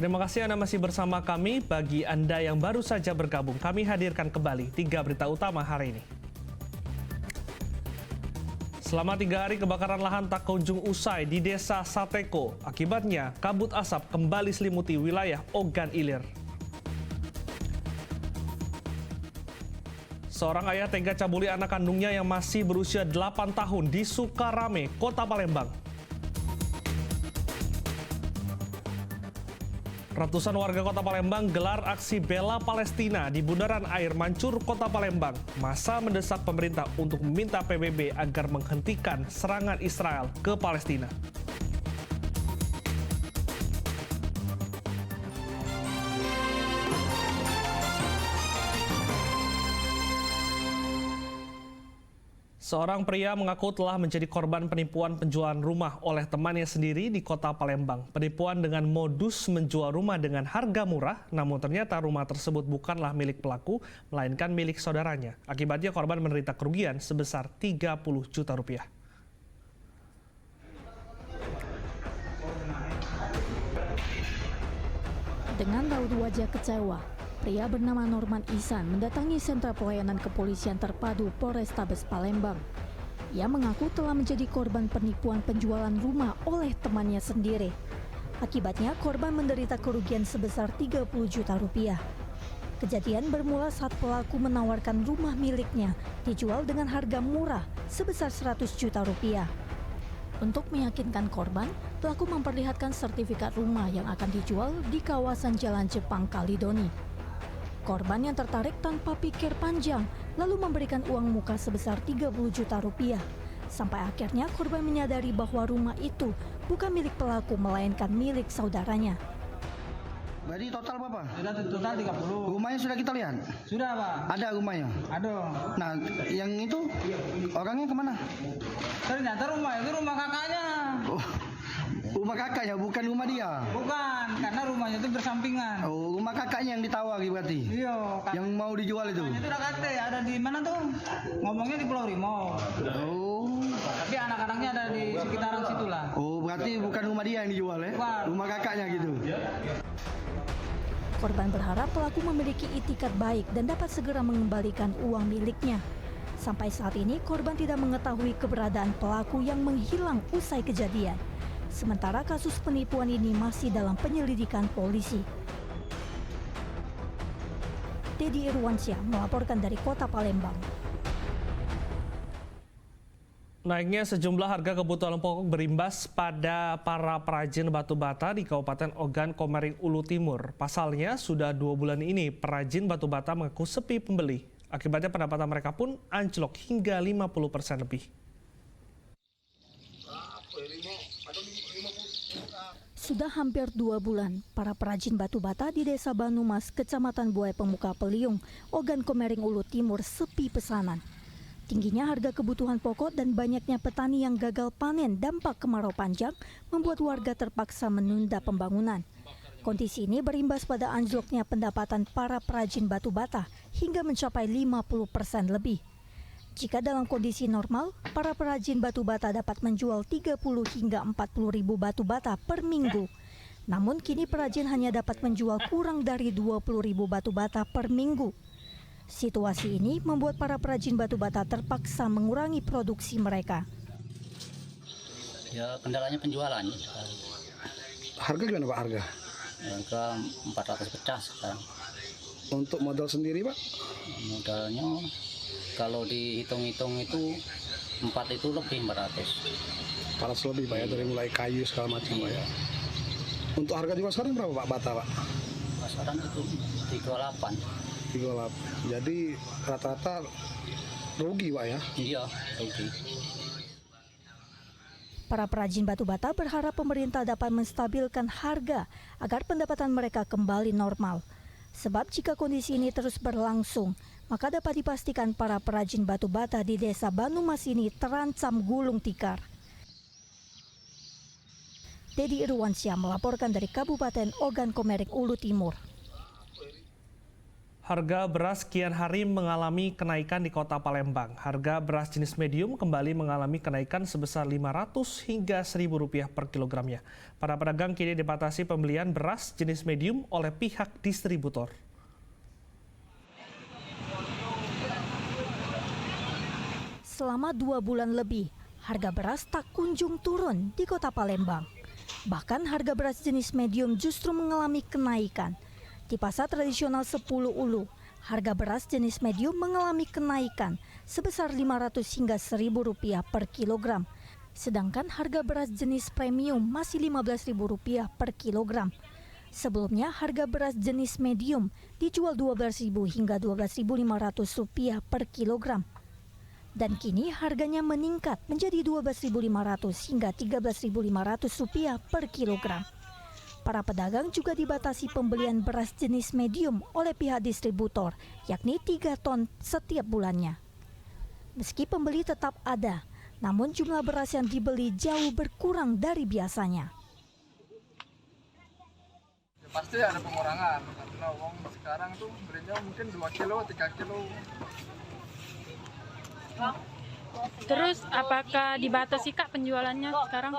Terima kasih Anda masih bersama kami. Bagi Anda yang baru saja bergabung, kami hadirkan kembali 3 berita utama hari ini. Selama 3 hari kebakaran lahan tak kunjung usai di desa Sateko. Akibatnya kabut asap kembali selimuti wilayah Ogan Ilir. Seorang ayah tega cabuli anak kandungnya yang masih berusia 8 tahun di Sukarame, Kota Palembang. Ratusan warga Kota Palembang gelar aksi bela Palestina di Bundaran Air Mancur, Kota Palembang. Massa mendesak pemerintah untuk meminta PBB agar menghentikan serangan Israel ke Palestina. Seorang pria mengaku telah menjadi korban penipuan penjualan rumah oleh temannya sendiri di Kota Palembang. Penipuan dengan modus menjual rumah dengan harga murah, namun ternyata rumah tersebut bukanlah milik pelaku, melainkan milik saudaranya. Akibatnya korban menderita kerugian sebesar 30 juta rupiah. Dengan raut wajah kecewa, pria bernama Norman Ihsan mendatangi sentra pelayanan kepolisian terpadu Polrestabes Palembang. Ia mengaku telah menjadi korban penipuan penjualan rumah oleh temannya sendiri. Akibatnya korban menderita kerugian sebesar 30 juta rupiah. Kejadian bermula saat pelaku menawarkan rumah miliknya dijual dengan harga murah sebesar 100 juta rupiah. Untuk meyakinkan korban, pelaku memperlihatkan sertifikat rumah yang akan dijual di kawasan Jalan Jepang Kalidoni. Korban yang tertarik tanpa pikir panjang, lalu memberikan uang muka sebesar 30 juta rupiah. Sampai akhirnya korban menyadari bahwa rumah itu bukan milik pelaku, melainkan milik saudaranya. Berarti total berapa? Sudah total 30. Rumahnya sudah kita lihat? Sudah, Pak. Ada rumahnya? Ada. Nah, yang itu orangnya kemana? Ternyata rumah itu rumah kakaknya. Oh, rumah kakaknya, bukan rumah dia? Bukan, karena rumahnya itu bersampingan. Oh, rumah kakaknya yang ditawari berarti? Iya. Yang mau dijual itu? Rumahnya itu udah kate, ada di mana tuh? Ngomongnya di Pulau Rimau. Oh. Tapi anak-anaknya ada di sekitaran situ lah. Oh, berarti bukan rumah dia yang dijual ya? Bukan. Rumah kakaknya gitu? Korban berharap pelaku memiliki itikat baik dan dapat segera mengembalikan uang miliknya. Sampai saat ini korban tidak mengetahui keberadaan pelaku yang menghilang usai kejadian. Sementara kasus penipuan ini masih dalam penyelidikan polisi. Dedi Irwansyah melaporkan dari Kota Palembang. Naiknya sejumlah harga kebutuhan pokok berimbas pada para perajin batu bata di Kabupaten Ogan Komering Ulu Timur. Pasalnya, sudah 2 bulan ini perajin batu bata mengaku sepi pembeli. Akibatnya pendapatan mereka pun anjlok hingga 50% lebih. Sudah hampir 2 bulan, para perajin batu bata di Desa Banumas, Kecamatan Buaya Pemuka Peliung, Ogan Komering Ulu Timur sepi pesanan. Tingginya harga kebutuhan pokok dan banyaknya petani yang gagal panen dampak kemarau panjang membuat warga terpaksa menunda pembangunan. Kondisi ini berimbas pada anjloknya pendapatan para perajin batu bata hingga mencapai 50% lebih. Jika dalam kondisi normal, para perajin batu bata dapat menjual 30 hingga 40 ribu batu bata per minggu. Namun kini perajin hanya dapat menjual kurang dari 20 ribu batu bata per minggu. Situasi ini membuat para perajin batu bata terpaksa mengurangi produksi mereka. Ya, kendalanya penjualan. Harga gimana Pak harga? Harga 400 pecah sekarang. Untuk modal sendiri Pak? Modalnya kalau dihitung-hitung itu 4 itu lebih 400. 400 lebih Pak ya, dari mulai kayu segala macam Pak ya. Untuk harga juga sekarang berapa Pak bata Pak? Pasaran itu 38. 38. Jadi rata-rata rugi Pak ya? Iya, rugi. Para perajin batu bata berharap pemerintah dapat menstabilkan harga agar pendapatan mereka kembali normal. Sebab jika kondisi ini terus berlangsung, maka dapat dipastikan para perajin batu bata di Desa Banumas ini terancam gulung tikar. Dedi Irwansyah melaporkan dari Kabupaten Ogan Komering Ulu Timur. Harga beras kian hari mengalami kenaikan di Kota Palembang. Harga beras jenis medium kembali mengalami kenaikan sebesar Rp500 hingga Rp1.000 per kilogramnya. Para pedagang kini dibatasi pembelian beras jenis medium oleh pihak distributor. Selama 2 bulan lebih, harga beras tak kunjung turun di Kota Palembang. Bahkan harga beras jenis medium justru mengalami kenaikan. Di pasar tradisional 10 Ulu, harga beras jenis medium mengalami kenaikan sebesar Rp500 hingga Rp1.000 per kilogram. Sedangkan harga beras jenis premium masih Rp15.000 per kilogram. Sebelumnya harga beras jenis medium dijual Rp12.000 hingga Rp12.500 per kilogram. Dan kini harganya meningkat menjadi Rp12.500 hingga Rp13.500 per kilogram. Para pedagang juga dibatasi pembelian beras jenis medium oleh pihak distributor, yakni 3 ton setiap bulannya. Meski pembeli tetap ada, namun jumlah beras yang dibeli jauh berkurang dari biasanya. Ya, pasti ada pengurangan, karena uang sekarang tuh belinya mungkin 2 kilo, 3 kilo. Terus apakah dibatasi Kak penjualannya sekarang?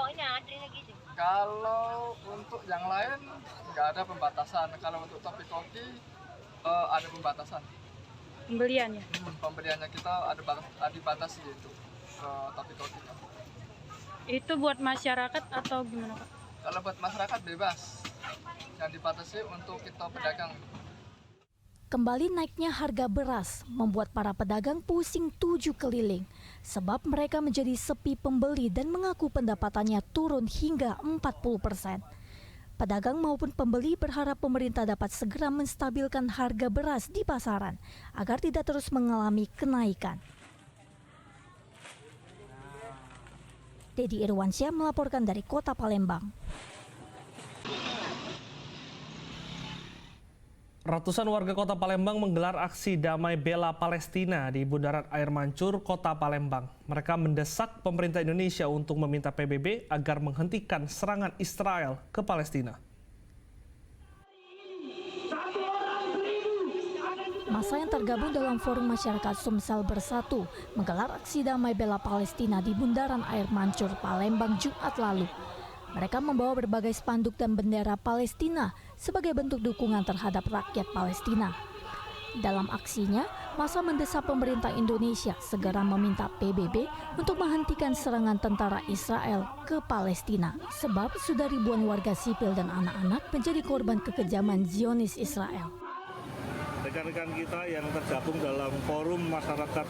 Kalau untuk yang lain nggak ada pembatasan. Kalau untuk topi koki ada pembatasan. Pembeliannya? Pembeliannya kita ada dibatasi itu topi koki. Itu buat masyarakat atau gimana Kak? Kalau buat masyarakat bebas. Yang dibatasi untuk kita pedagang. Kembali naiknya harga beras membuat para pedagang pusing 7 keliling sebab mereka menjadi sepi pembeli dan mengaku pendapatannya turun hingga 40%. Pedagang maupun pembeli berharap pemerintah dapat segera menstabilkan harga beras di pasaran agar tidak terus mengalami kenaikan. Dedi Irwansyah melaporkan dari Kota Palembang. Ratusan warga Kota Palembang menggelar aksi damai bela Palestina di Bundaran Air Mancur, Kota Palembang. Mereka mendesak pemerintah Indonesia untuk meminta PBB agar menghentikan serangan Israel ke Palestina. Masa yang tergabung dalam Forum Masyarakat Sumsel Bersatu menggelar aksi damai bela Palestina di Bundaran Air Mancur, Palembang, Jumat lalu. Mereka membawa berbagai spanduk dan bendera Palestina sebagai bentuk dukungan terhadap rakyat Palestina. Dalam aksinya, massa mendesak pemerintah Indonesia segera meminta PBB untuk menghentikan serangan tentara Israel ke Palestina, sebab sudah ribuan warga sipil dan anak-anak menjadi korban kekejaman Zionis Israel. Rekan-rekan kita yang tergabung dalam Forum Masyarakat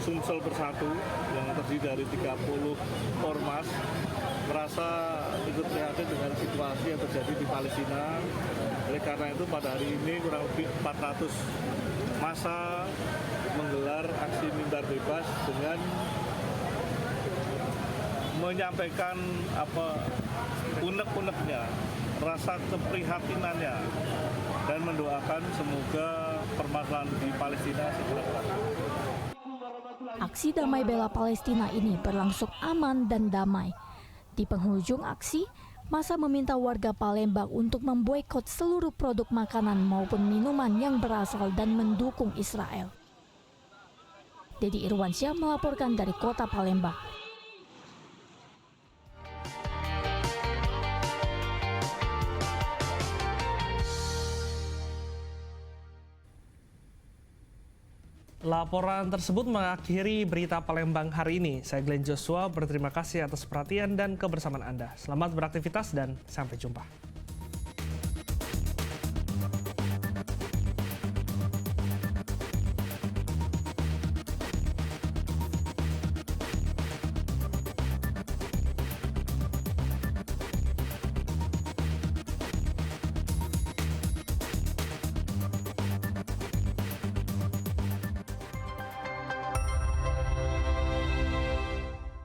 Sumsel Bersatu yang terdiri dari 30 ormas merasa ikut prihatin dengan situasi yang terjadi di Palestina. Oleh karena itu pada hari ini kurang lebih 400 massa menggelar aksi mimbar bebas dengan menyampaikan unek-uneknya, rasa keprihatinannya, dan mendoakan semoga permasalahan di Palestina segera berakhir. Aksi damai bela Palestina ini berlangsung aman dan damai. Di penghujung aksi, massa meminta warga Palembang untuk memboikot seluruh produk makanan maupun minuman yang berasal dan mendukung Israel. Dedi Irwansyah melaporkan dari Kota Palembang. Laporan tersebut mengakhiri berita Palembang hari ini. Saya Glenn Joshua berterima kasih atas perhatian dan kebersamaan Anda. Selamat beraktivitas dan sampai jumpa.